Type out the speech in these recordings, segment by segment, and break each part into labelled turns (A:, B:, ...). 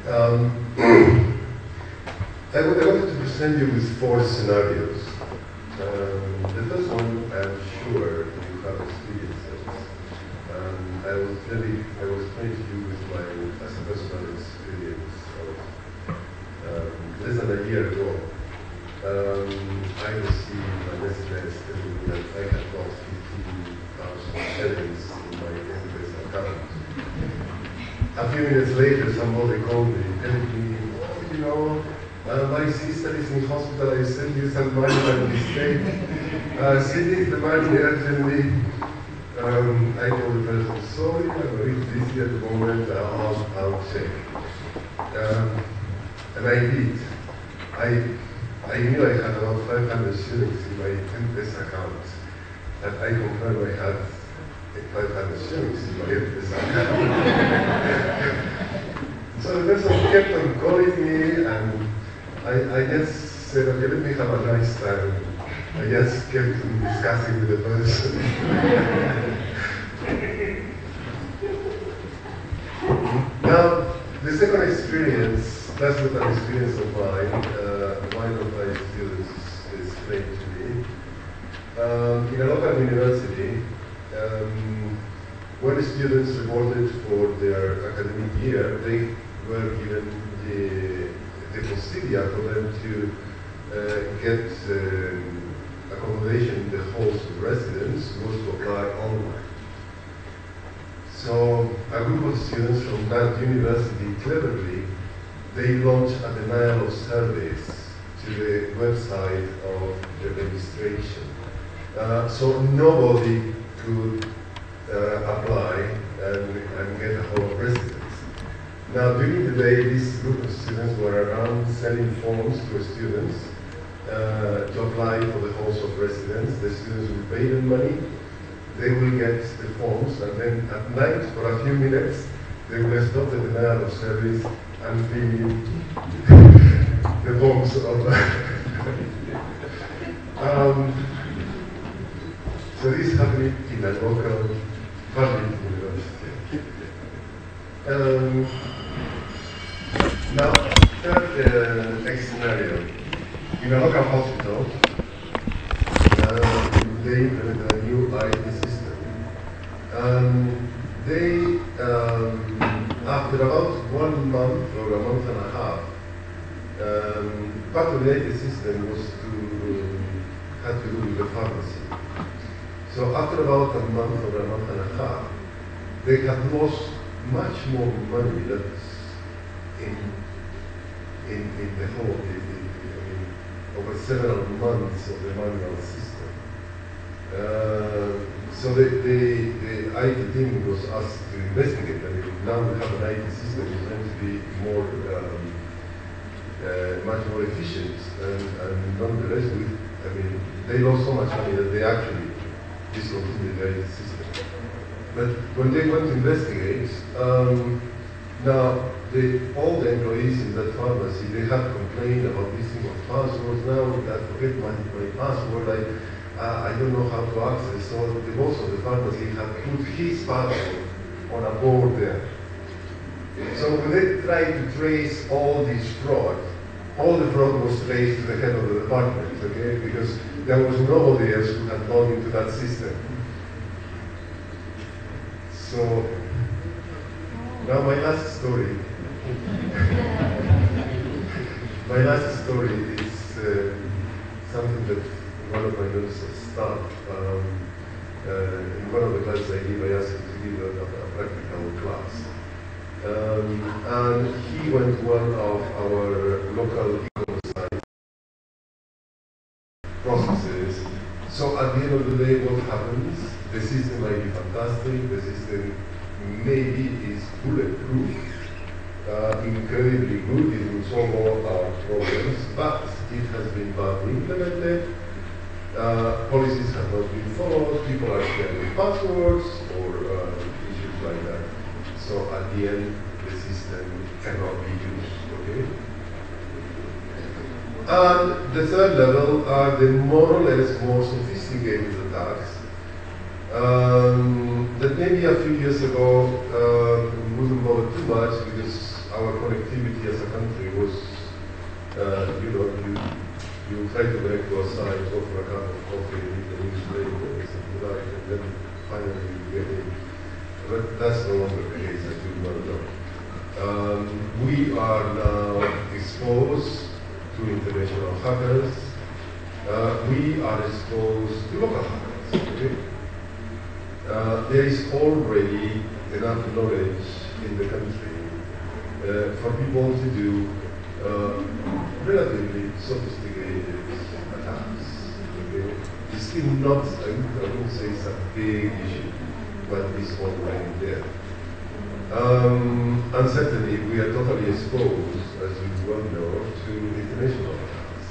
A: I wanted to present you with four scenarios. The first one, I'm sure you have experienced. I was explaining to you with as a personal experience of less than a year ago. I received an SMS telling me that I had lost 15,000 shillings in my NBS account. A few minutes later, somebody called me telling me, oh, you know, my sister is in hospital, I sent you some money by mistake. She needs the money urgently. I told the person, sorry, I'm very busy at the moment, I'll check. And I did. I knew I had about 500 shillings in my M-Pesa account. And I confirmed I had 500 shillings in my M-Pesa account. So the person kept on calling me, and I just said, okay, let me have a nice time. I just kept on discussing with the person. Now, the second experience, that's not an experience of mine. One of my students explained to me. In a local university, when students reported for their academic year, they were given the procedure for them to get accommodation in the halls of residence was to apply online. So a group of students from that university cleverly, they launched a denial of service to the website of the registration. So nobody could apply and get a home residence. Now, during the day, this group of students were around selling forms to students to apply for the halls of residence. The students will pay them money, they will get the forms, and then at night, for a few minutes, they will stop the denial of service and fill in the forms so this is happening in a local public university. Now, third next scenario. In a local hospital, they implemented a new IT system. After about 1 month or a month and a half, part of the IT system was had to do with the pharmacy. So after about a month or a month and a half, they had lost much more money that's in the whole, over several months of the manual system. So the IT team was asked to investigate. I mean, now we have an IT system is meant to be more, much more efficient, and nonetheless, they lost so much money that they actually discontinued the IT system. But when they went to investigate, now all the employees in that pharmacy, they had complained about this thing of passwords. Now I forget my password. I don't know how to access. So the boss of the pharmacy had put his password on a board there. So when they tried to trace all this fraud, all the fraud was traced to the head of the department, okay? Because there was nobody else who had gone into that system. So now my last story. My last story is something that one of my nurses started. In one of the classes I give, I asked him to give a practical class. And he went to one of our local e-commerce site processes. So at the end of the day, what happens? The system might be fantastic, the system maybe is bulletproof, incredibly good, it will solve all our problems, but it has been badly implemented, policies have not been followed, people are sharing passwords or issues like that. So at the end, the system cannot be used, okay? And the third level are the more or less more sophisticated attacks that maybe a few years ago wouldn't bother too much because our connectivity as a country was, you know, you try to connect to a site, offer a cup of coffee, read the newspaper, and something like, and then finally you get in. But that's no longer the case, as you well know. We are now exposed to international hackers. We are exposed to local hackers. Okay? There is already enough knowledge in the country for people to do relatively sophisticated attacks. Okay? It's still not, I wouldn't say it's a big issue, but it's already there. And certainly we are totally exposed, as you well know, to international attacks.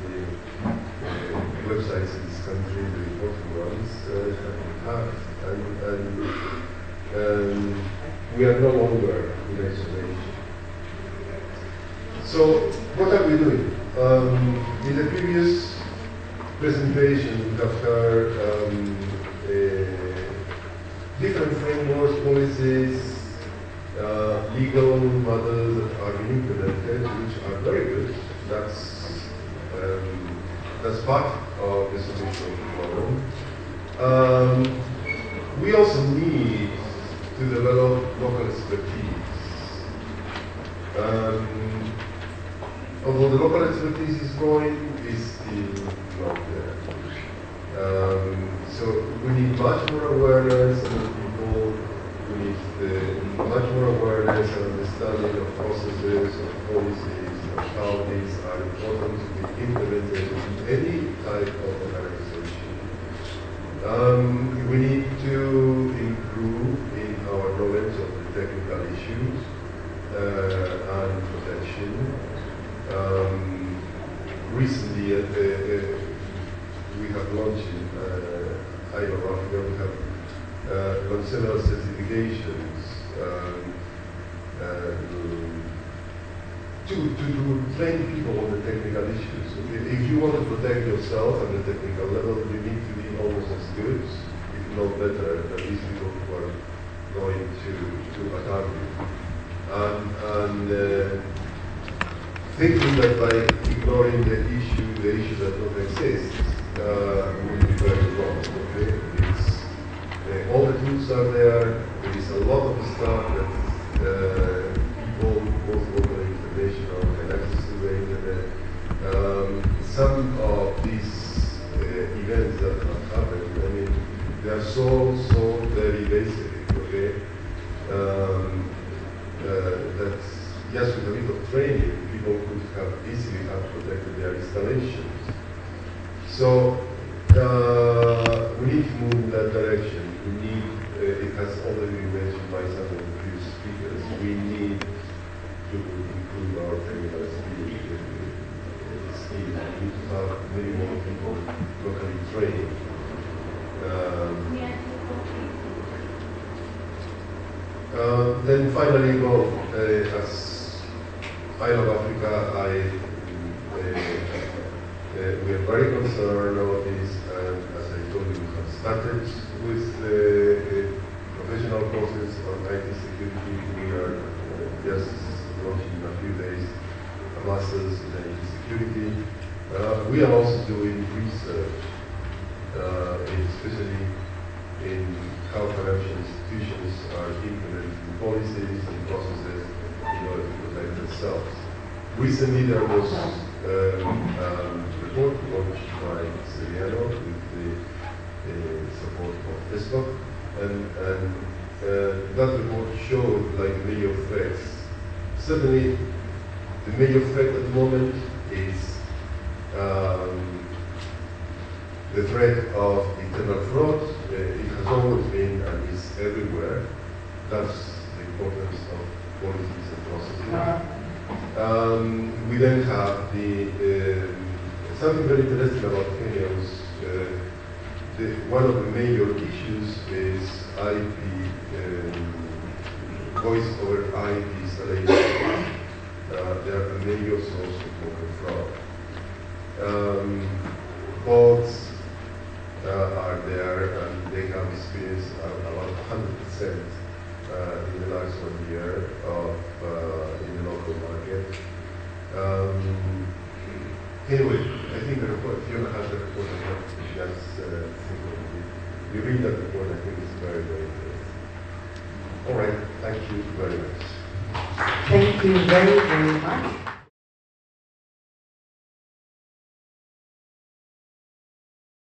A: The websites in this country, the important ones, have been hacked, and we are no longer in isolation. So, what are we doing? In the previous presentation, we have heard different frameworks, policies, legal matters that are being implemented, which are very good. That's part of the solution of the problem. We also need to develop local expertise. Although the local expertise is growing, it's still not there. So we need much more awareness among people. We need much more awareness and understanding of processes, of policies, of how these are important to be implemented in any type of organization. We need to improve in our knowledge of the technical issues and protection. Recently, we have launched in Isle of Africa, we have launched several certifications to train people on the technical issues. If you want to protect yourself at the technical level, you need to be almost as good, if not better, than these people who are going to attack you. Thinking that by ignoring the issue that not exists, will be very wrong. Okay? All the tools are there. There is a lot of stuff that people, both local and international, can access to the internet. Some of these events that have happened, I mean, they are so very basic. Okay? That just with a bit of training, people could have easily protected their installations. So we need to move in that direction. We need, it has already been mentioned by some of the previous speakers, we need to improve our technical skills. We need to have many more people locally trained. Then finally, well, as Isle of Africa, we are very concerned about this, and as I told you, we have started with professional courses on IT security. We are just launching in a few days a master's in IT security. We are also doing research, especially in how financial institutions are implementing policies and processes in order to protect themselves. Recently, there was a report launched by Seriano with the support of Facebook, and that report showed like major threats. Certainly, the major threat at the moment is the threat of internal fraud. It has always been and is everywhere. That's the importance of policies and processes. We then have something very interesting about Kenya was one of the major issues is IP, voice over IP installation. They are a major source of voter fraud. Bots are there, and they have experienced about 100% in the last 1 year of in the local market. Anyway, I think the report, Fiona has the report as well. That's simple. You read that report, I think it's very, very interesting. All right, thank you very much.
B: Thank you very, very much.